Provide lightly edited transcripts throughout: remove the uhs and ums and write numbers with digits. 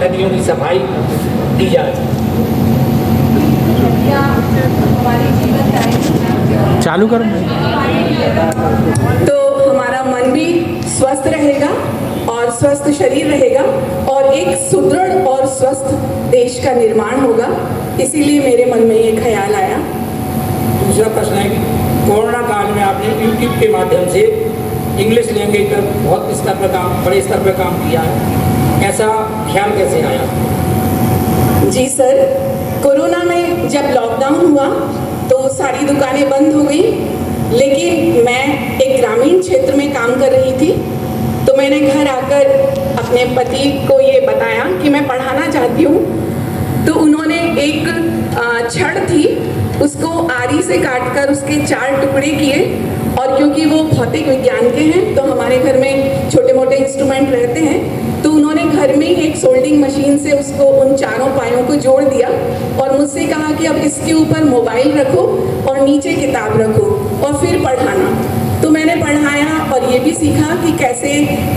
नदियों की सफाई की जाए। चालू करो। तो हमारा मन भी स्वस्थ रहेगा और स्वस्थ शरीर रहेगा और एक सुदृढ़ और स्वस्थ देश का निर्माण होगा। इसीलिए मेरे मन में ये ख्याल आया। दूसरा प्रश्न है कि कोरोना काल में आपने यूट्यूब के माध्यम से इंग्लिश लैंग्वेज पर बहुत स्तर पर काम, बड़े स्तर पर काम किया है, ऐसा ख्याल कैसे आया? जी सर, कोरोना में जब लॉकडाउन हुआ तो सारी दुकानें बंद हो गई, लेकिन मैं एक ग्रामीण क्षेत्र में काम कर रही थी, तो मैंने घर आकर अपने पति को ये बताया कि मैं पढ़ाना चाहती हूँ। तो उन्होंने एक छड़ थी, उसको आरी से काटकर उसके 4 टुकड़े किए, और क्योंकि वो भौतिक विज्ञान के हैं तो हमारे घर में छोटे मोटे इंस्ट्रूमेंट रहते हैं, तो उन्होंने घर में ही एक सोल्डिंग मशीन से उसको उन 4 पायों को जोड़ दिया और मुझसे कहा कि अब इसके ऊपर मोबाइल रखो और नीचे किताब रखो और फिर पढ़ाना। तो मैंने पढ़ाया और ये भी सीखा कि कैसे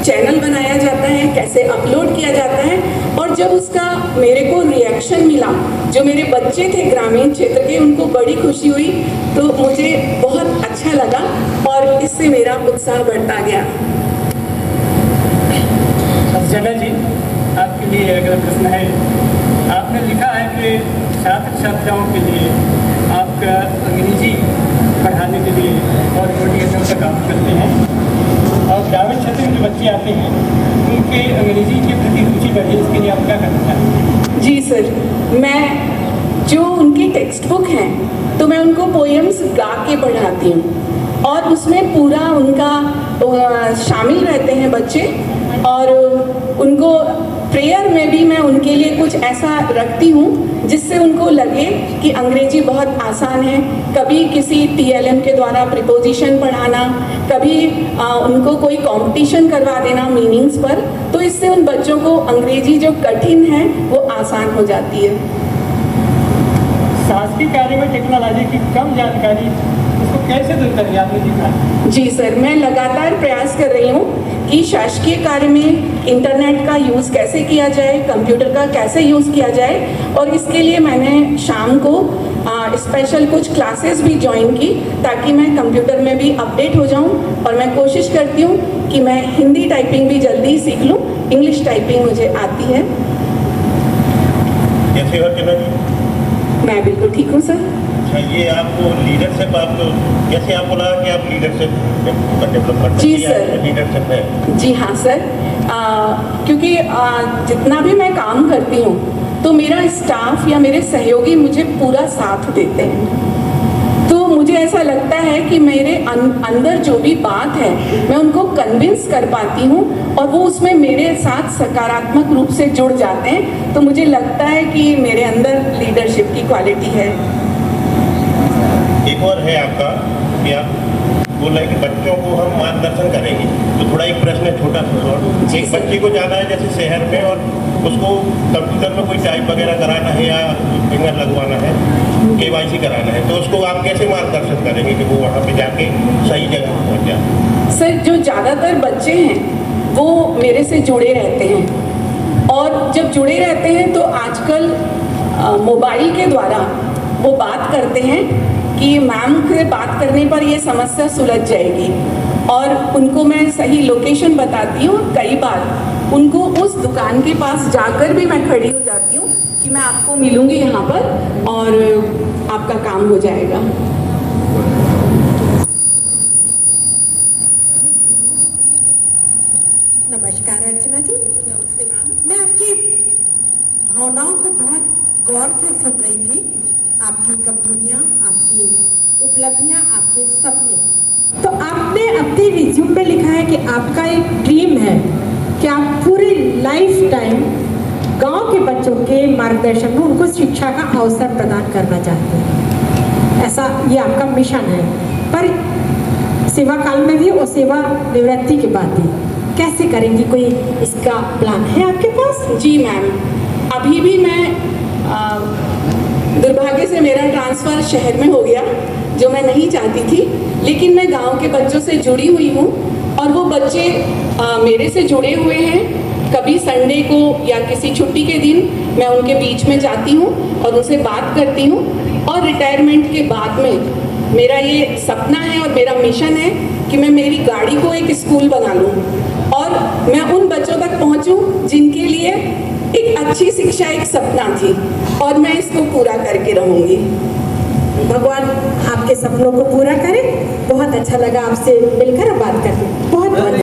चैनल बनाया जाता है, कैसे अपलोड किया जाता है। और जब उसका मेरे को रिएक्शन मिला, जो मेरे बच्चे थे ग्रामीण क्षेत्र के, उनको बड़ी खुशी हुई, तो मुझे बहुत अच्छा लगा और इससे मेरा उत्साह बढ़ता गया। अर्चना जी, आपके लिए अगला प्रश्न है। आपने लिखा है कि छात्र छात्राओं के लिए आपका अंग्रेजी पढ़ाने के लिए और मोटिवेशन का काम करते हैं, और ग्रामीण क्षेत्र में जो बच्चे आते हैं उनके अंग्रेजी के प्रति रुचि बढ़े, इसके लिए आप क्या करना चाहते हैं? जी सर, मैं जो उनकी टेक्स्ट बुक हैं तो मैं उनको पोएम्स गा के पढ़ाती हूँ और उसमें पूरा उनका शामिल रहते हैं बच्चे, और उनको प्रेयर में भी मैं उनके लिए कुछ ऐसा रखती हूँ जिससे उनको लगे कि अंग्रेजी बहुत आसान है। कभी किसी TLM के द्वारा प्रीपोजिशन पढ़ाना, कभी उनको कोई कंपटीशन करवा देना मीनिंग्स पर, तो इससे उन बच्चों को अंग्रेजी जो कठिन है वो आसान हो जाती है। शासकीय कार्य में टेक्नोलॉजी की कम जानकारी, उसको कैसे दूर करें, आपने लिखा? जी सर, मैं लगातार प्रयास कर रही हूँ कि शासकीय कार्य में इंटरनेट का यूज़ कैसे किया जाए, कंप्यूटर का कैसे यूज़ किया जाए, और इसके लिए मैंने शाम को स्पेशल कुछ क्लासेस भी ज्वाइन की ताकि मैं कंप्यूटर में भी अपडेट हो जाऊं। और मैं कोशिश करती हूं कि मैं हिंदी टाइपिंग भी जल्दी सीख लूं, इंग्लिश टाइपिंग मुझे आती है। कैसे हो अर्चना जी? मैं बिल्कुल ठीक हूँ सर। ये आपको लीडरशिप, आपको कैसे आपको लगा कि आप लीडरशिप डेवलप करते जी सर, लीडरशिप है? जी हाँ सर, क्योंकि जितना भी मैं काम करती हूँ तो मेरा स्टाफ या मेरे सहयोगी मुझे पूरा साथ देते हैं, तो मुझे ऐसा लगता है कि मेरे अंदर जो भी बात है मैं उनको कन्विंस कर पाती हूँ और वो उसमें मेरे साथ सकारात्मक रूप से जुड़ जाते हैं। तो मुझे लगता है कि मेरे अंदर लीडरशिप की क्वालिटी है। एक और है आपका कि आप बोल रहे हैं कि बच्चों को हम मार्गदर्शन करेंगे, तो थोड़ा एक प्रश्न है छोटा सा। एक बच्चे को जाना है जैसे शहर में और उसको कंप्यूटर में कोई टाइप वगैरह कराना है या फिंगर लगवाना है, KYC कराना है, तो उसको आप कैसे मार्गदर्शन करेंगे कि वो वहाँ पे जाके सही जगह पहुँच जाए? सर, जो ज़्यादातर बच्चे हैं वो मेरे से जुड़े रहते हैं, और जब जुड़े रहते हैं तो आजकल मोबाइल के द्वारा वो बात करते हैं कि मैम से बात करने पर ये समस्या सुलझ जाएगी, और उनको मैं सही लोकेशन बताती हूँ। कई बार उनको उस दुकान के पास जाकर भी मैं खड़ी हो जाती हूँ कि मैं आपको मिलूँगी यहाँ पर और आपका काम हो जाएगा। नमस्कार अर्चना जी। नमस्ते मैम। मैं आपकी भावनाओं को बहुत गौर से सुन रही थी, आपकी कमजोरियाँ, आपकी उपलब्धियाँ, आपके सपने। तो आपने अपने रिज्यूम में लिखा है कि आपका एक ड्रीम है कि आप पूरी लाइफ टाइम गांव के बच्चों के मार्गदर्शन में उनको शिक्षा का अवसर प्रदान करना चाहते हैं, ऐसा ये आपका मिशन है। पर सेवा काल में भी और सेवा निवृत्ति के बाद भी कैसे करेंगी, कोई इसका प्लान है आपके पास? जी मैम, अभी भी मैं दुर्भाग्य से मेरा ट्रांसफ़र शहर में हो गया, जो मैं नहीं चाहती थी, लेकिन मैं गांव के बच्चों से जुड़ी हुई हूँ और वो बच्चे मेरे से जुड़े हुए हैं कभी संडे को या किसी छुट्टी के दिन मैं उनके बीच में जाती हूँ और उनसे बात करती हूँ। और रिटायरमेंट के बाद में मेरा ये सपना है और मेरा मिशन है कि मैं मेरी गाड़ी को एक स्कूल बना लूँ और मैं उन बच्चों तक पहुँचूँ जिनके लिए एक अच्छी शिक्षा एक सपना थी, और मैं इसको पूरा करके रहूँगी। भगवान आपके सपनों को पूरा करे। बहुत अच्छा लगा आपसे मिलकर बात करके। बहुत बहुत